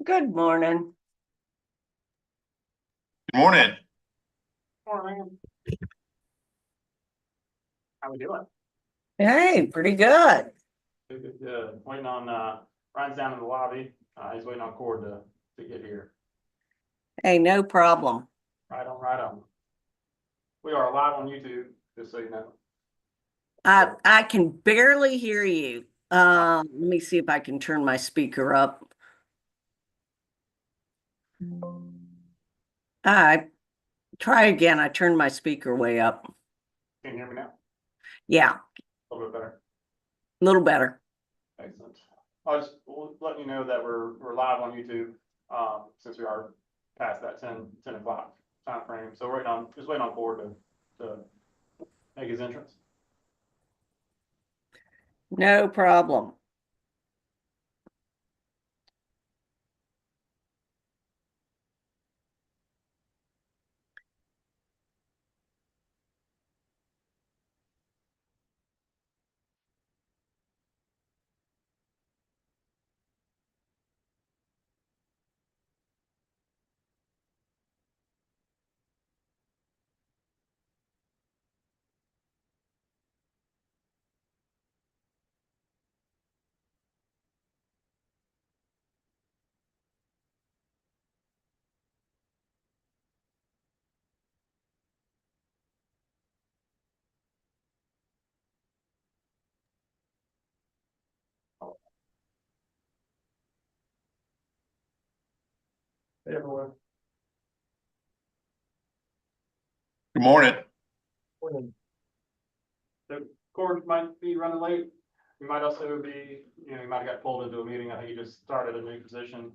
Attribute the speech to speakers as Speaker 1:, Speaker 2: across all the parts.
Speaker 1: Good morning.
Speaker 2: Good morning.
Speaker 3: Morning. How we doing?
Speaker 1: Hey, pretty good.
Speaker 3: Good. Waiting on, Ryan's down in the lobby. He's waiting on Cord to get here.
Speaker 1: Hey, no problem.
Speaker 3: Right on. We are live on YouTube, just so you know.
Speaker 1: I can barely hear you. Let me see if I can turn my speaker up. I try again. I turned my speaker way up.
Speaker 3: Can you hear me now?
Speaker 1: Yeah,
Speaker 3: A little bit better.
Speaker 1: a little better.
Speaker 3: Excellent. I'll just let you know that we're live on YouTube, since we are past that 10 o'clock time frame. So just waiting on Cord to make his entrance.
Speaker 1: No problem.
Speaker 3: Hey, everyone.
Speaker 2: Good morning.
Speaker 3: The Cord might be running late. You might also be, you might have got pulled into a meeting. I think you just started a new position.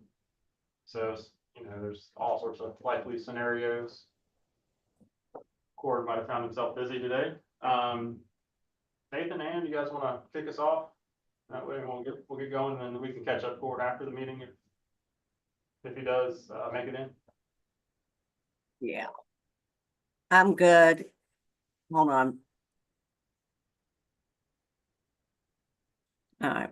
Speaker 3: So, there's all sorts of likely scenarios. Cord might have found himself busy today. Nathan, and you guys want to kick us off? That way we'll get going, and then we can catch up Cord after the meeting if he does make it in.
Speaker 1: Yeah, I'm good. Hold on. All right.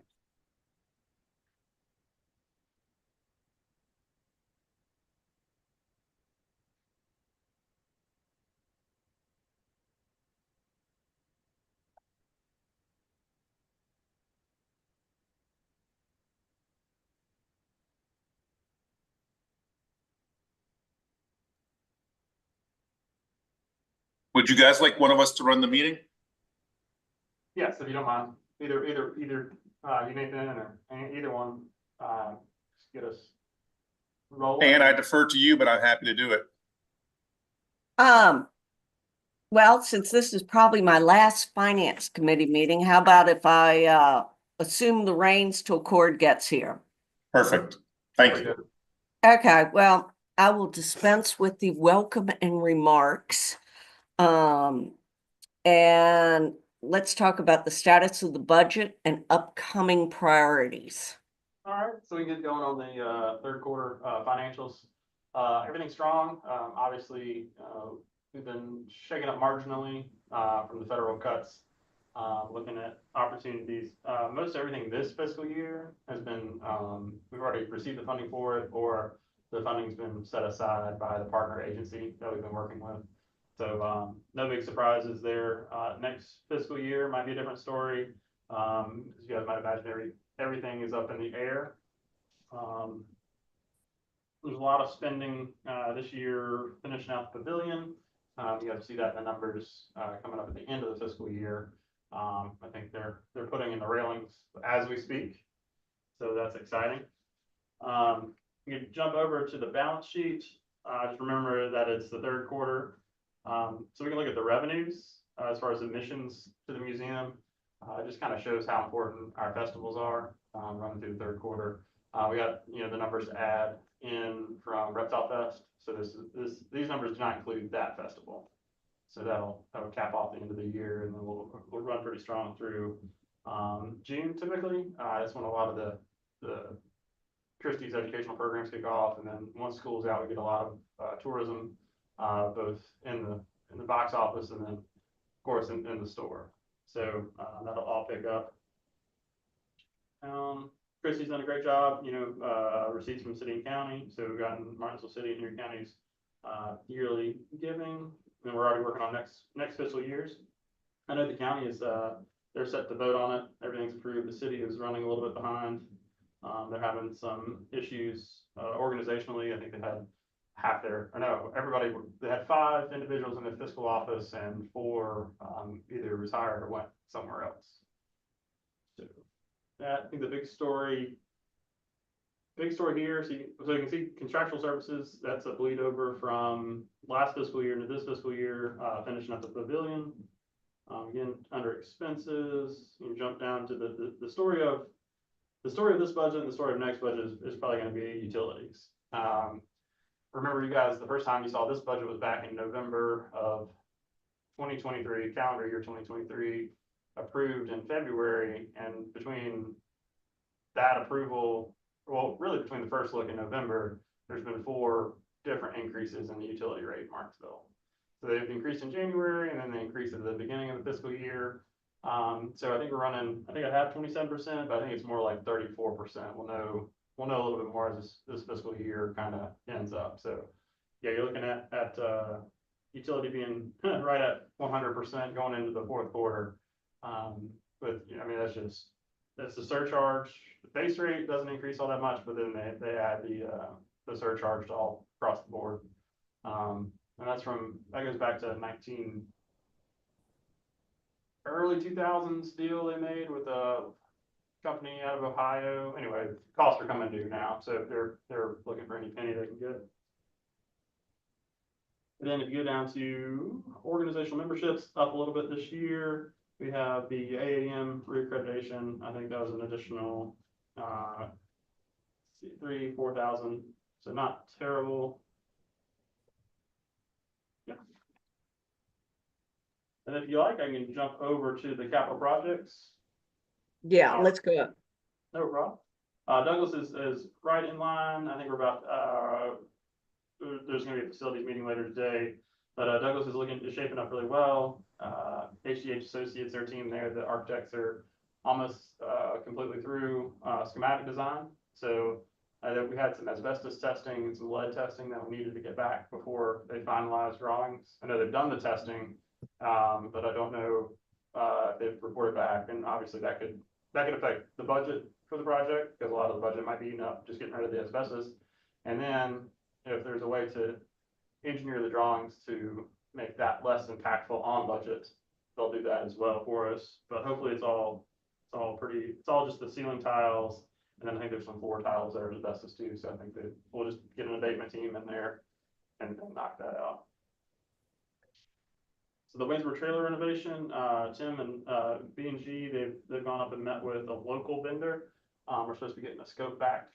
Speaker 2: Would you guys like one of us to run the meeting?
Speaker 3: Yes, if you don't mind, either you, Nathan, or either one, just get us rolling.
Speaker 2: And I defer to you, but I'm happy to do it.
Speaker 1: Well, since this is probably my last finance committee meeting, how about if I assume the reins till Cord gets here?
Speaker 2: Perfect. Thank you.
Speaker 1: Okay, well, I will dispense with the welcome and remarks. And let's talk about the status of the budget and upcoming priorities.
Speaker 3: All right, so we can get going on the third quarter financials. Everything's strong. Obviously, we've been shaking up marginally from the federal cuts. Looking at opportunities, most everything this fiscal year has been, we've already received the funding for it, or the funding's been set aside by the partner agency that we've been working with. So no big surprises there. Next fiscal year might be a different story. As you guys might imagine, everything is up in the air. There's a lot of spending this year finishing out the pavilion. You have to see that in the numbers coming up at the end of the fiscal year. I think they're putting in the railings as we speak, so that's exciting. You can jump over to the balance sheet. Just remember that it's the third quarter, so we can look at the revenues as far as admissions to the museum. It just kind of shows how important our festivals are running through the third quarter. We got the numbers to add in from Reptile Fest. So these numbers do not include that festival. So that'll cap off the end of the year, and then we'll run pretty strong through June typically. That's when a lot of the Christie's educational programs kick off, and then once school's out, we get a lot of tourism, both in the box office and then of course in the store. So that'll all pick up. Chrissy's done a great job, receipts from city and county, so we've gotten Martinsville City and Erie County's yearly giving, and we're already working on next fiscal years. I know the county is, they're set to vote on it, everything's approved, the city is running a little bit behind. They're having some issues, organizationally. I think they had they had 5 individuals in the fiscal office and 4, either retired or went somewhere else. So that, I think the big story here, so you can see contractual services, that's a bleed over from last fiscal year into this fiscal year, finishing up the pavilion. Again, under expenses, you jump down to the story of this budget and the story of next budget is probably going to be utilities. Remember, you guys, the first time you saw this budget was back in November of 2023, calendar year 2023, approved in February, and between that approval, well, really between the first look in November, there's been 4 different increases in the utility rate in Martinsville. So they've increased in January, and then they increased at the beginning of the fiscal year. So I think we're running, I think I have 27%, but I think it's more like 34%. We'll know a little bit more as this fiscal year kind of ends up. So yeah, you're looking at utility being right at 100% going into the fourth quarter. But I mean, that's the surcharge. The base rate doesn't increase all that much, but then they add the surcharge to all across the board. And that goes back to early 2000s deal they made with a company out of Ohio. Anyway, costs are coming due now, so they're looking for any penny they can get. And then if you go down to organizational memberships, up a little bit this year. We have the AAM reaccreditation. I think that was an additional 3,000-4,000, so not terrible. Yeah. And if you like, I can jump over to the capital projects.
Speaker 1: Yeah, let's go.
Speaker 3: No problem. Douglas is right in line. I think we're about, there's going to be a facilities meeting later today, but Douglas is shaping up really well. HDH Associates, their team there, the architects are almost completely through schematic design. So we had some asbestos testing and some lead testing that we needed to get back before they finalized drawings. I know they've done the testing, but I don't know if they've reported back, and obviously that could affect the budget for the project, because a lot of the budget might be eaten up just getting rid of the asbestos. And then if there's a way to engineer the drawings to make that less impactful on budget, they'll do that as well for us. But hopefully it's all just the ceiling tiles, and then I think there's some floor tiles that are asbestos too. So I think that we'll just get an abatement team in there and knock that out. So the Waynesboro trailer renovation, Tim and B&G, they've gone up and met with a local vendor. We're supposed to be getting a scope back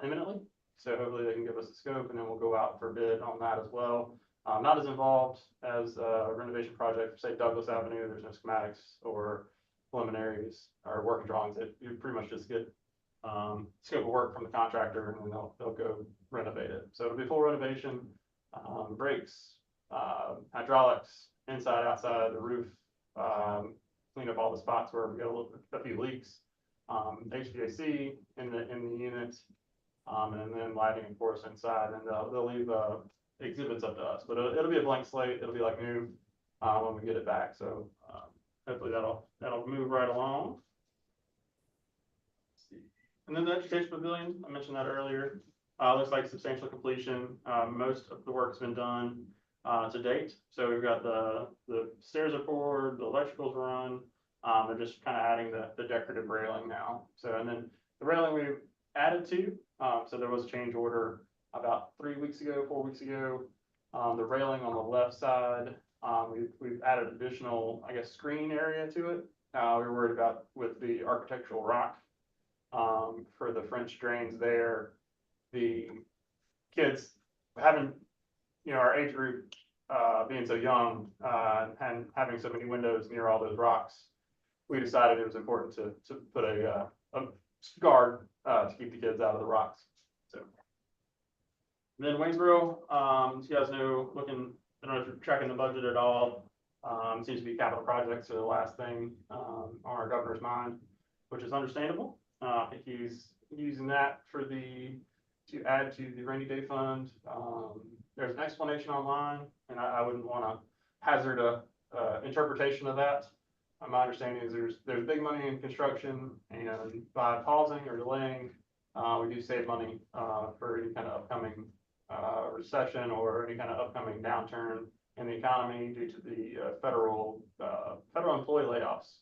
Speaker 3: imminently. So hopefully they can give us a scope, and then we'll go out for bid on that as well. Not as involved as a renovation project for, say, Douglas Avenue. There's no schematics or preliminaries or working drawings. You pretty much just get scope of work from the contractor, and then they'll go renovate it. So it'll be full renovation, brakes, hydraulics, inside, outside, the roof, clean up all the spots where we got a few leaks, HVAC in the unit, and then lighting, of course, inside. And they'll leave exhibits up to us, but it'll be a blank slate. It'll be like new when we get it back. So hopefully that'll move right along. And then the education pavilion, I mentioned that earlier. Looks like substantial completion. Most of the work's been done to date. So we've got the stairs are poured, the electrical's run. They're just kind of adding the decorative railing now. So, and then the railing we added to, so there was a change order about 4 weeks ago. The railing on the left side, we've added additional, I guess, screening area to it. We were worried about with the architectural rock for the French drains there. The kids having, our age group being so young and having so many windows near all those rocks, we decided it was important to put a guard to keep the kids out of the rocks. So then Waynesboro, you guys know, I don't know if you're tracking the budget at all. Seems to be capital projects are the last thing on our governor's mind, which is understandable. I think he's using that to add to the rainy day fund. There's an explanation online, and I wouldn't want to hazard a interpretation of that. My understanding is there's big money in construction, and by pausing or delaying, we do save money for any kind of upcoming recession or any kind of upcoming downturn in the economy due to the federal employee layoffs.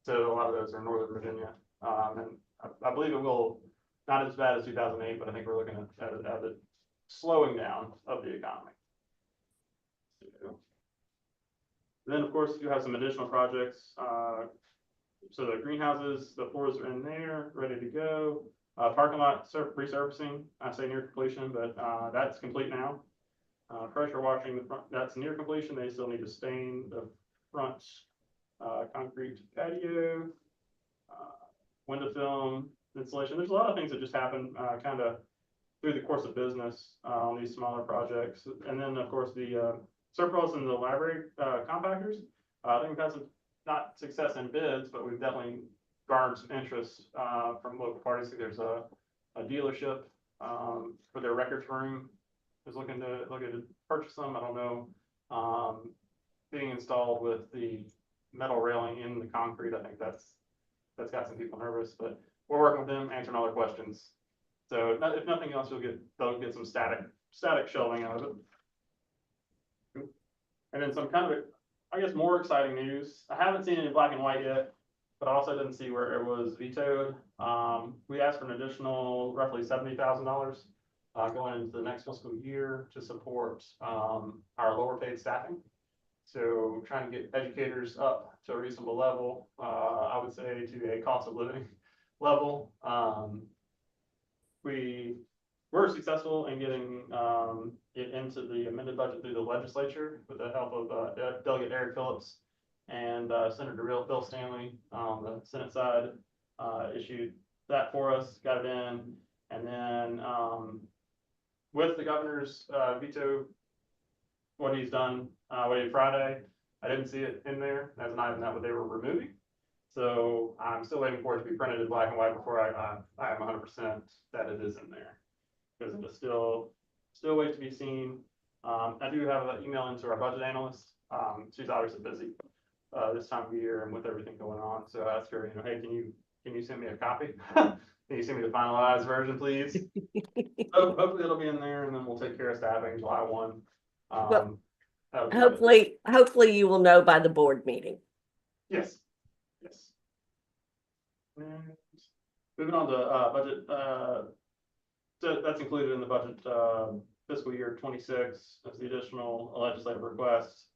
Speaker 3: So a lot of those are in Northern Virginia, and I believe it will not as bad as 2008, but I think we're looking at the slowing down of the economy. Then, of course, you have some additional projects. So the greenhouses, the floors are in there, ready to go. Parking lot resurfacing, I say near completion, but that's complete now. Pressure washing the front, that's near completion. They still need to stain the front concrete patio, window film installation. There's a lot of things that just happen kind of through the course of business on these smaller projects. And then, of course, the surplus and the library compactors. I think we've had some not success in bids, but we've definitely garnered some interest from local parties. There's a dealership for their records room is looking to purchase them. I don't know, being installed with the metal railing in the concrete. I think that's got some people nervous, but we're working with them, answering all their questions. So if nothing else, they'll get some static shelving out of it. And then some kind of, I guess, more exciting news. I haven't seen it in black and white yet, but I also didn't see where it was vetoed. We asked for an additional roughly $70,000 going into the next fiscal year to support our lower paid staffing. So trying to get educators up to a reasonable level, I would say to a cost of living level. We were successful in getting it into the amended budget through the legislature with the help of Delegate Eric Phillips and Senator Bill Stanley on the Senate side. Issued that for us, got it in, and then with the governor's veto, what he's done, what he did Friday, I didn't see it in there as an item that they were removing. So I'm still waiting for it to be printed in black and white before I am 100% that it is in there, because it is still wait to be seen. I do have an email into our budget analyst. She's obviously busy this time of year and with everything going on. So I asked her, hey, can you send me a copy? Can you send me the finalized version, please? Hopefully it'll be in there, and then we'll take care of staffing July 1.
Speaker 1: Well, hopefully you will know by the board meeting.
Speaker 3: Yes. And moving on to budget, so that's included in the budget fiscal year 26. That's the additional legislative request,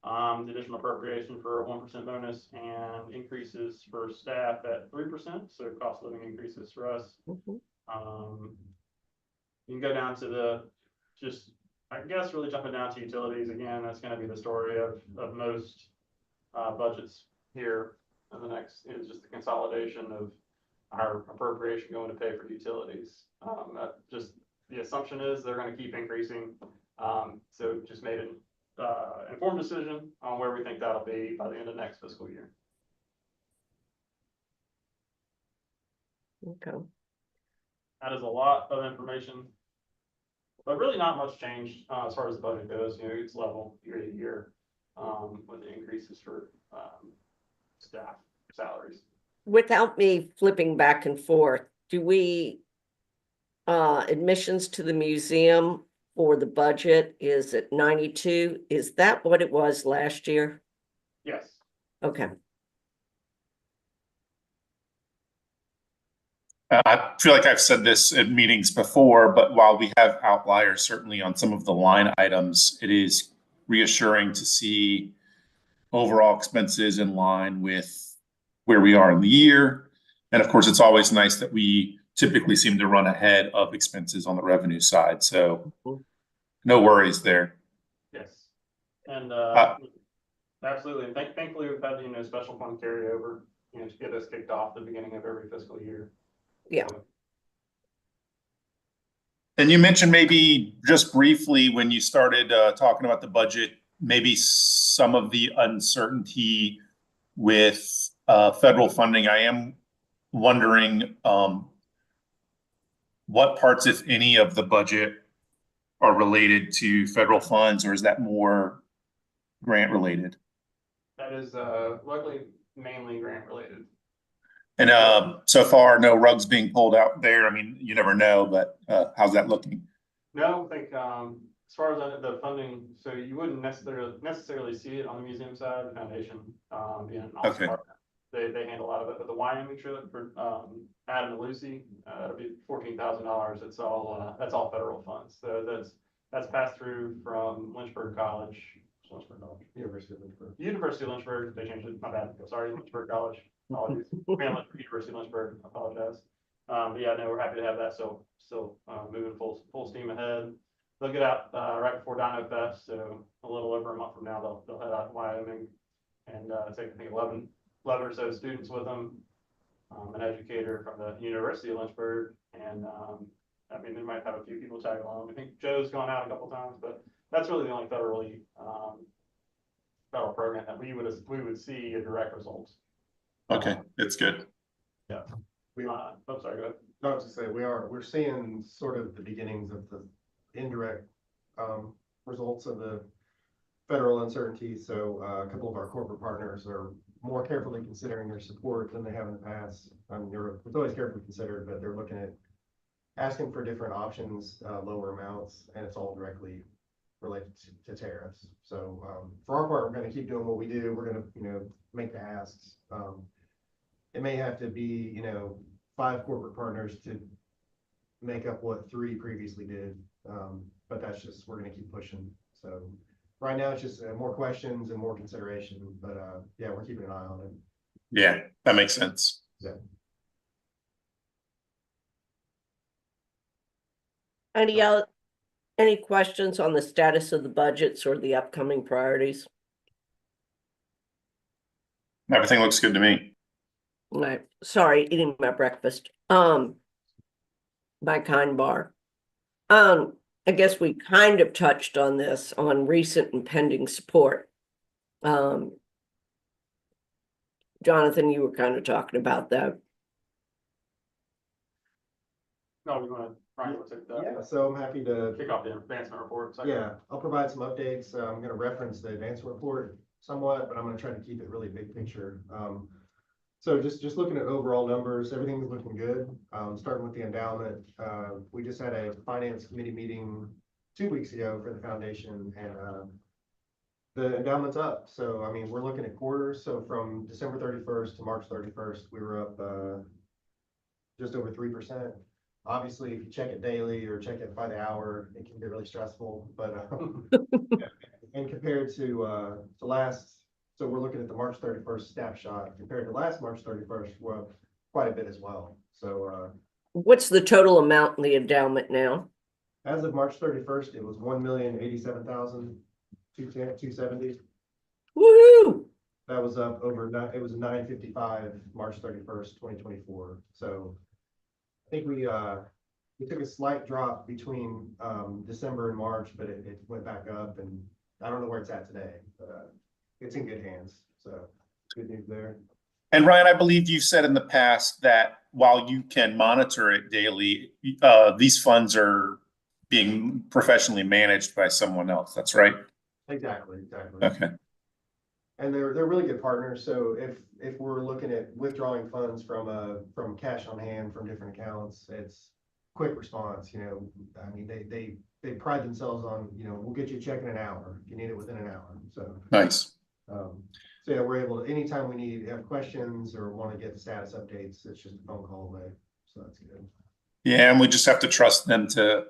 Speaker 3: the additional appropriation for a 1% bonus and increases for staff at 3%. So cost of living increases for us. You can go down to I guess really jumping down to utilities again. That's going to be the story of most budgets here. And the next is just the consolidation of our appropriation going to pay for utilities. That just the assumption is they're going to keep increasing. So just made an informed decision on where we think that'll be by the end of next fiscal year.
Speaker 1: Okay.
Speaker 3: That is a lot of information, but really not much change as far as the budget goes. It's level year to year with the increases for staff salaries.
Speaker 1: Without me flipping back and forth, do we admissions to the museum for the budget is at 92? Is that what it was last year?
Speaker 3: Yes.
Speaker 1: Okay.
Speaker 2: I feel like I've said this at meetings before, but while we have outliers certainly on some of the line items, it is reassuring to see overall expenses in line with where we are in the year. And of course, it's always nice that we typically seem to run ahead of expenses on the revenue side. So no worries there.
Speaker 3: Yes. And absolutely. And thankfully, we've had special fund carryover to get us kicked off the beginning of every fiscal year.
Speaker 1: Yeah.
Speaker 2: And you mentioned maybe just briefly when you started talking about the budget, maybe some of the uncertainty with federal funding. I am wondering, what parts, if any, of the budget are related to federal funds, or is that more grant related?
Speaker 3: That is, luckily mainly grant related.
Speaker 2: And so far, no rugs being pulled out there. I mean, you never know, but how's that looking?
Speaker 3: No, I think, as far as the funding, so you wouldn't necessarily see it on the museum side, the foundation, being an office
Speaker 2: Okay.
Speaker 3: partner. They handle a lot of it, but the Wyoming trip for, Adam and Lucy, it'll be $14,000. It's all, that's all federal funds. So that's passed through from Lynchburg College. Lynchburg College.
Speaker 4: University of Lynchburg.
Speaker 3: University of Lynchburg, they changed it, my bad, sorry, Lynchburg College, apologies. University of Lynchburg, I apologize. But yeah, no, we're happy to have that, still moving full steam ahead. They'll get out, right before Dino Fest, so a little over a month from now, they'll head out to Wyoming. And, take, I think, 11 or so students with them, an educator from the University of Lynchburg, and, I mean, they might have a few people tag along. I think Joe's gone out a couple times, but that's really the only federal program that we would see a direct results.
Speaker 2: Okay, it's good.
Speaker 4: We,
Speaker 3: I'm sorry, go ahead.
Speaker 4: not to say, we're seeing sort of the beginnings of the indirect, results of the federal uncertainty. So, a couple of our corporate partners are more carefully considering their support than they have in the past. It's always carefully considered, but they're looking at asking for different options, lower amounts, and it's all directly related to tariffs. So, for our part, we're gonna keep doing what we do. We're gonna, make the asks. It may have to be, 5 corporate partners to make up what 3 previously did. But that's just, we're gonna keep pushing. So right now it's just more questions and more consideration, but, yeah, we're keeping an eye on it.
Speaker 2: Yeah, that makes sense.
Speaker 5: Any questions on the status of the budgets or the upcoming priorities?
Speaker 2: Everything looks good to me.
Speaker 5: No, sorry, eating my breakfast. My kind bar. I guess we kind of touched on this on recent and pending support. Jonathan, you were kind of talking about that.
Speaker 3: No, you wanna, Ryan, you wanna take that?
Speaker 4: Yeah, so I'm happy to,
Speaker 3: Kick off the advancement report.
Speaker 4: yeah, I'll provide some updates. I'm gonna reference the advancement report somewhat, but I'm gonna try to keep it really big picture. So just looking at overall numbers, everything's looking good. Starting with the endowment, we just had a finance committee meeting 2 weeks ago for the foundation, and the endowment's up. So, I mean, we're looking at quarters. So from December 31st to March 31st, we were up just over 3%. Obviously, if you check it daily or check it by the hour, it can get really stressful. But and compared to last, so we're looking at the March 31st snapshot. Compared to last March 31st, we're up quite a bit as well. So
Speaker 5: What's the total amount in the endowment now?
Speaker 4: as of March 31st, it was 1,087,270.
Speaker 5: Woohoo!
Speaker 4: That was up over, it was 955 March 31st, 2024. So I think we took a slight drop between December and March, but it went back up, and I don't know where it's at today, but it's in good hands. So good news there.
Speaker 2: And Ryan, I believe you said in the past that while you can monitor it daily, these funds are being professionally managed by someone else. That's right?
Speaker 4: Exactly.
Speaker 2: Okay.
Speaker 4: And they're really good partners. So if we're looking at withdrawing funds from cash on hand from different accounts, it's quick response. I mean, they pride themselves on, we'll get you a check in an hour if you need it within an hour. So
Speaker 2: Nice.
Speaker 4: so yeah, we're able to, anytime we need, have questions or want to get status updates, it's just a phone call away. So that's good.
Speaker 2: Yeah, and we just have to trust them to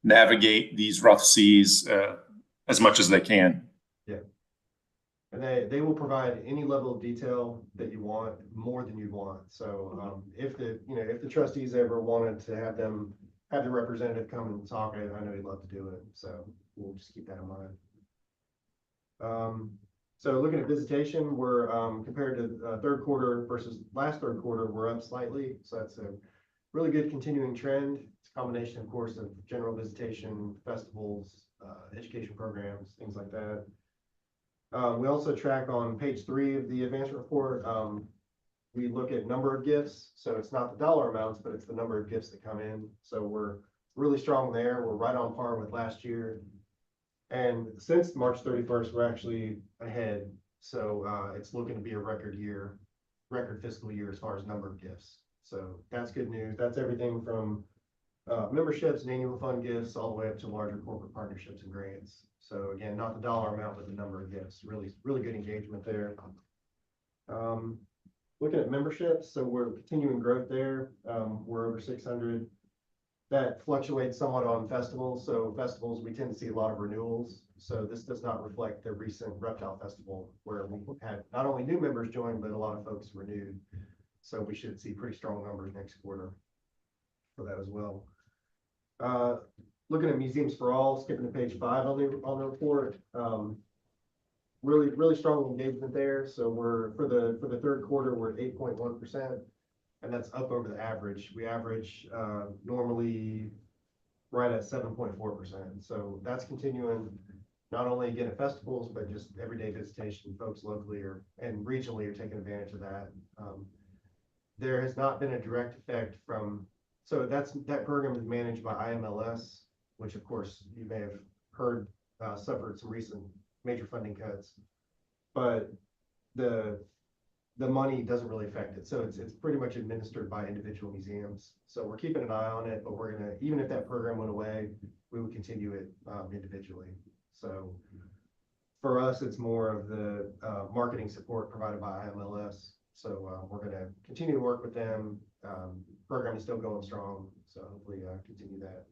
Speaker 2: navigate these rough seas as much as they can.
Speaker 4: Yeah. And they will provide any level of detail that you want, more than you want. So if the trustees ever wanted to have the representative come and talk, I know he'd love to do it. So we'll just keep that in mind. So looking at visitation, we're compared to third quarter versus last third quarter, we're up slightly. So that's a really good continuing trend. It's a combination, of course, of general visitation, festivals, education programs, things like that. We also track on page 3 of the advancement report we look at number of gifts, so it's not the dollar amounts, but it's the number of gifts that come in. So we're really strong there. We're right on par with last year. And since March 31st, we're actually ahead. So it's looking to be a record year, record fiscal year as far as number of gifts. So that's good news. That's everything from memberships and annual fund gifts all the way up to larger corporate partnerships and grants. So again, not the dollar amount, but the number of gifts. Really, really good engagement there. Looking at memberships, so we're continuing growth there. We're over 600. That fluctuates somewhat on festivals. So festivals, we tend to see a lot of renewals. So this does not reflect the recent Reptile Festival where we had not only new members join, but a lot of folks renewed. So we should see pretty strong numbers next quarter for that as well. Looking at Museums for All, skipping to page 5 on the report. Really strong engagement there. So we're for the third quarter, we're at 8.1%. And that's up over the average. We average normally right at 7.4%. So that's continuing not only again at festivals, but just everyday visitation. Folks locally and regionally are taking advantage of that. There has not been a direct effect from, so that program is managed by IMLS, which of course you may have heard suffered some recent major funding cuts. But the money doesn't really affect it. So it's pretty much administered by individual museums. So we're keeping an eye on it, but we're gonna, even if that program went away, we would continue it individually. So for us, it's more of the marketing support provided by IMLS. So we're gonna continue to work with them. Program is still going strong. So hopefully continue that.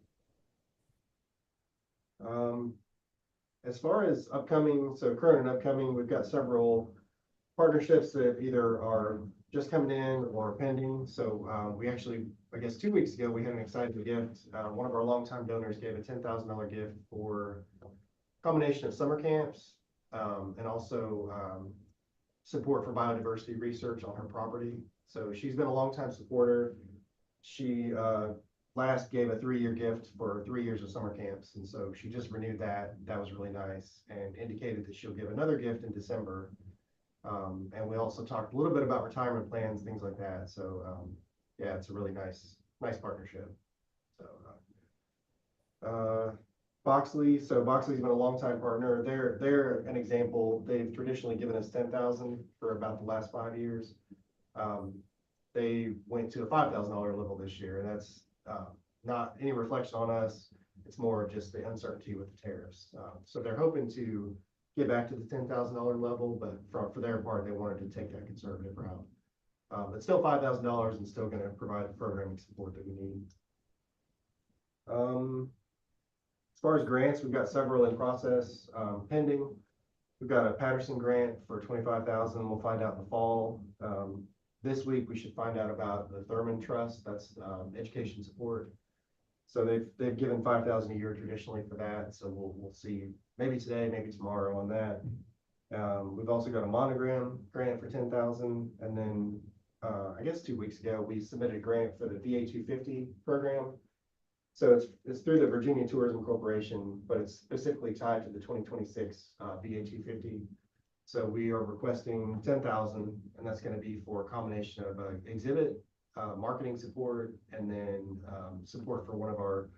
Speaker 4: As far as upcoming, so current and upcoming, we've got several partnerships that either are just coming in or pending. So we actually, I guess 2 weeks ago, we had an exciting gift. One of our longtime donors gave a $10,000 gift for a combination of summer camps and also support for biodiversity research on her property. So she's been a longtime supporter. She last gave a 3-year gift for 3 years of summer camps. And so she just renewed that. That was really nice and indicated that she'll give another gift in December. And we also talked a little bit about retirement plans, things like that. So yeah, it's a really nice partnership. So Boxley. So Boxley's been a longtime partner. They're an example. They've traditionally given us $10,000 for about the last 5 years. They went to a $5,000 level this year, and that's not any reflection on us. It's more of just the uncertainty with the tariffs. So they're hoping to get back to the $10,000 level, but for their part, they wanted to take that conservative route. But still $5,000 and still going to provide the programming support that we need. As far as grants, we've got several in process pending. We've got a Patterson grant for $25,000. We'll find out in the fall. This week, we should find out about the Thurman Trust. That's education support. So they've given $5,000 a year traditionally for that. So we'll see maybe today, maybe tomorrow on that. We've also got a Monogram grant for $10,000, and then I guess 2 weeks ago we submitted a grant for the VA 250 program. So it's through the Virginia Tourism Corporation, but it's specifically tied to the 2026 VA 250. So we are requesting $10,000, and that's going to be for a combination of exhibit, marketing support, and then support for one of our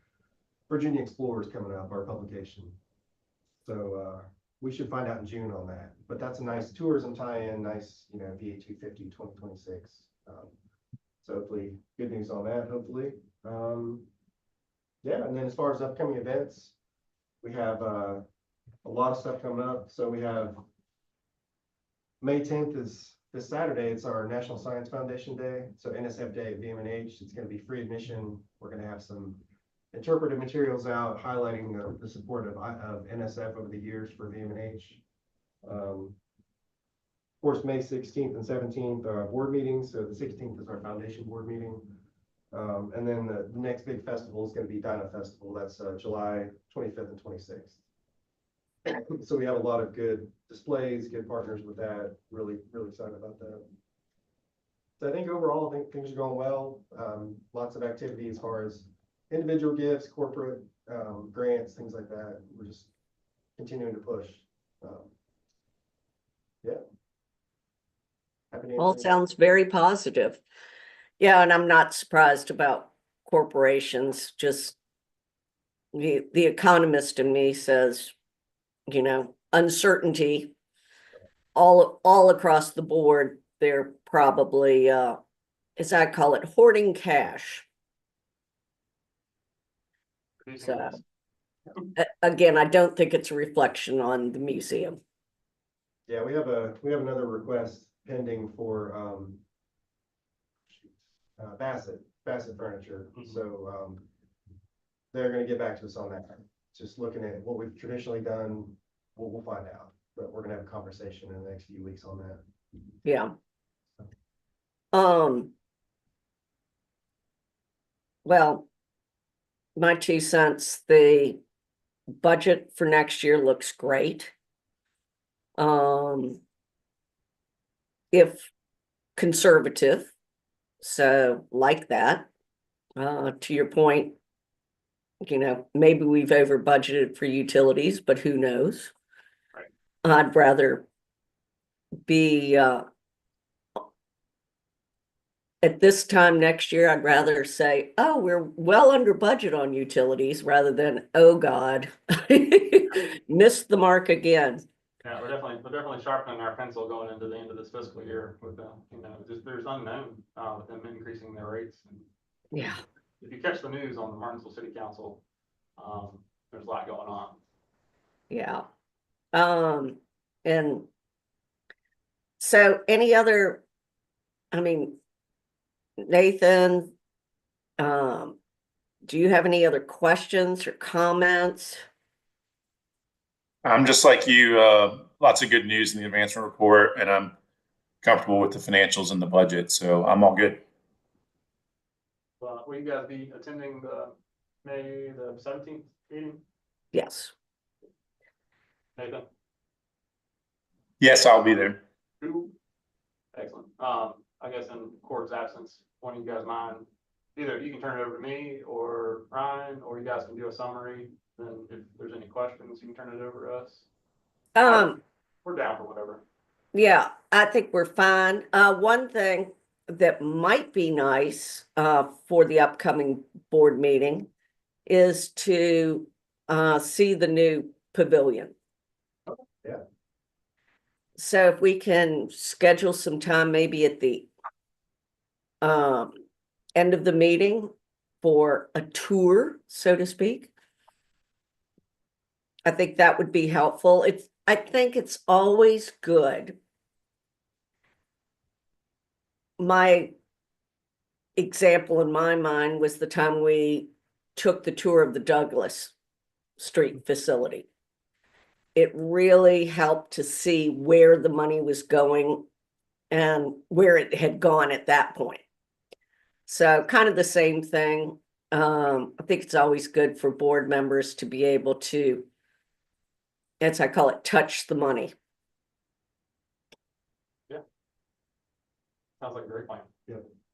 Speaker 4: Virginia Explorers coming up, our publication. So we should find out in June on that. But that's a nice tourism tie-in, nice, VA 250 2026. So hopefully good news on that, hopefully. Yeah, and then as far as upcoming events, we have a lot of stuff coming up. So we have May 10th is this Saturday. It's our National Science Foundation Day. So NSF Day at VMNH. It's going to be free admission. We're going to have some interpretive materials out highlighting the support of NSF over the years for VMNH. Of course, May 16th and 17th are our board meetings. So the 16th is our foundation board meeting. And then the next big festival is going to be Dino Festival. That's July 25th and 26th. So we have a lot of good displays, good partners with that. Really excited about that. So I think overall, things are going well. Lots of activity as far as individual gifts, corporate grants, things like that. We're just continuing to push. Yeah. Happy to
Speaker 5: All
Speaker 4: answer any-
Speaker 5: sounds very positive. Yeah, and I'm not surprised about corporations, just the economist in me says, uncertainty all across the board. They're probably, as I call it, hoarding cash.
Speaker 3: Reducing
Speaker 5: So,
Speaker 3: risk.
Speaker 5: again, I don't think it's a reflection on the museum.
Speaker 4: Yeah, we have another request pending for, Bassett Furniture,
Speaker 3: Mhm.
Speaker 4: so, they're gonna get back to us on that. Just looking at what we've traditionally done, we'll find out, but we're gonna have a conversation in the next few weeks on that.
Speaker 5: Yeah. Well, my 2 cents, the budget for next year looks great. If conservative, so like that. To your point, maybe we've over budgeted for utilities, but who knows?
Speaker 3: Right.
Speaker 5: I'd rather be, at this time next year, I'd rather say, oh, we're well under budget on utilities rather than, oh, God, missed the mark again.
Speaker 3: Yeah, we're definitely sharpening our pencil going into the end of this fiscal year with just there's unknown, with them increasing their rates. And
Speaker 5: Yeah.
Speaker 3: if you catch the news on the Martinsville City Council, there's a lot going on.
Speaker 5: Yeah. And so any other, Nathan, do you have any other questions or comments?
Speaker 2: I'm just like you, lots of good news in the advancement report, and I'm comfortable with the financials and the budget, so I'm all good.
Speaker 3: Will you guys be attending the May the 17th meeting,
Speaker 5: Yes.
Speaker 3: Nathan?
Speaker 2: Yes, I'll be there.
Speaker 3: Who? Excellent. I guess in Court's absence, one of you guys mind, either you can turn it over to me or Ryan, or you guys can do a summary. Then if there's any questions, you can turn it over to us. We're down for whatever.
Speaker 5: Yeah, I think we're fine. One thing that might be nice, for the upcoming board meeting is to, see the new pavilion.
Speaker 4: Yeah.
Speaker 5: So if we can schedule some time, maybe at the, end of the meeting for a tour, so to speak. I think that would be helpful. I think it's always good. My example in my mind was the time we took the tour of the Douglas Street facility. It really helped to see where the money was going and where it had gone at that point. So kind of the same thing. I think it's always good for board members to be able to, as I call it, touch the money.
Speaker 3: Sounds like a great plan.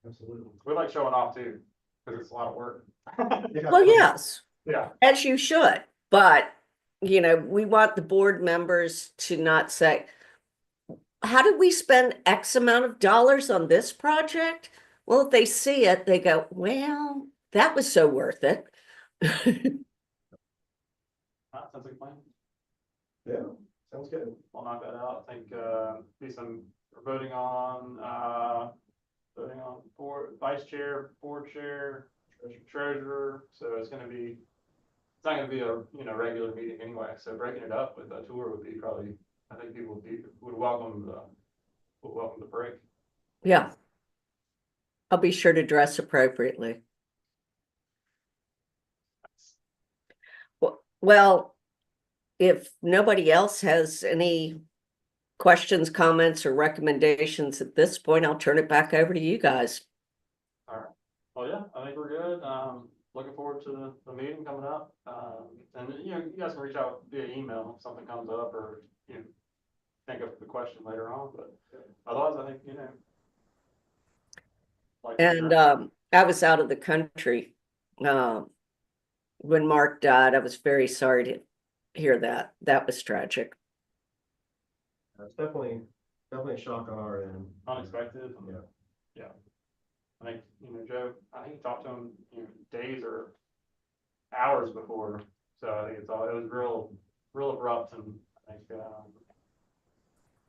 Speaker 4: Absolutely.
Speaker 3: We like showing off too, because it's a lot of work.
Speaker 5: Well, yes,
Speaker 3: Yeah.
Speaker 5: as you should, but we want the board members to not say, how did we spend X amount of dollars on this project? Well, if they see it, they go, well, that was so worth it.
Speaker 3: Sounds like a plan.
Speaker 4: Yeah, sounds good.
Speaker 3: We'll knock that out. I think, be some voting on board, vice chair, board chair, treasurer. So it's not gonna be a regular meeting anyway. So breaking it up with a tour would be probably, I think people would welcome the break.
Speaker 5: Yeah. I'll be sure to dress appropriately. Well, if nobody else has any questions, comments, or recommendations at this point, I'll turn it back over to you guys.
Speaker 3: All right. Well, yeah, I think we're good. Looking forward to the meeting coming up. And you guys can reach out via email if something comes up or think of the question later on. But otherwise, I think
Speaker 5: And I was out of the country when Mark died. I was very sorry to hear that. That was tragic.
Speaker 4: It's definitely Definitely a shock on our end.
Speaker 3: unexpected. And,
Speaker 4: Yeah.
Speaker 3: Yeah. I think, Joe, I think he talked to him, days or hours before. So I think it was real abrupt, and I think,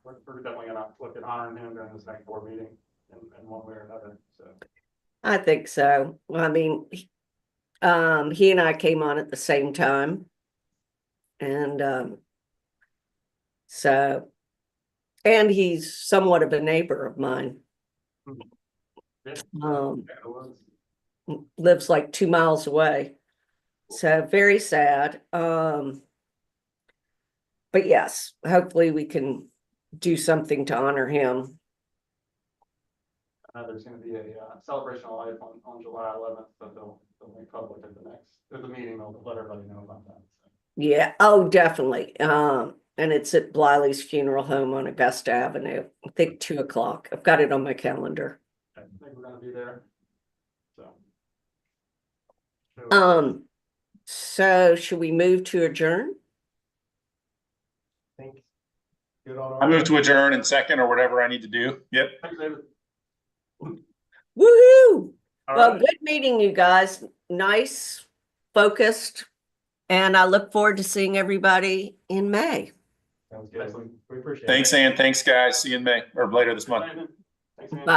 Speaker 3: we're definitely gonna look at honoring him during this next board meeting in one way or another, so.
Speaker 5: I think so. Well, I mean, he and I came on at the same time. And, so, and he's somewhat of a neighbor of mine.
Speaker 3: Yeah.
Speaker 5: Um,
Speaker 3: Yeah, it was.
Speaker 5: lives like 2 miles away. So very sad. But yes, hopefully we can do something to honor him.
Speaker 3: There's gonna be a celebration of life on July 11th, that they'll make public at the meeting, they'll let everybody know about that, so.
Speaker 5: Yeah, oh, definitely. And it's at Blyle's Funeral Home on Augusta Avenue. I think 2:00. I've got it on my calendar.
Speaker 3: I think we're gonna be there, so.
Speaker 5: So should we move to adjourn?
Speaker 4: I think good on our.
Speaker 2: I move to adjourn in second or whatever I need to do. Yep.
Speaker 3: Thanks, David.
Speaker 5: Woohoo!
Speaker 3: All
Speaker 5: Well,
Speaker 3: right.
Speaker 5: good meeting you guys. Nice, focused, and I look forward to seeing everybody in May.
Speaker 4: Sounds good.
Speaker 3: Excellent.
Speaker 4: We appreciate it.
Speaker 2: Thanks, Ann. Thanks, guys. See you in May or later this month.
Speaker 3: Thanks, Andy.
Speaker 5: Bye.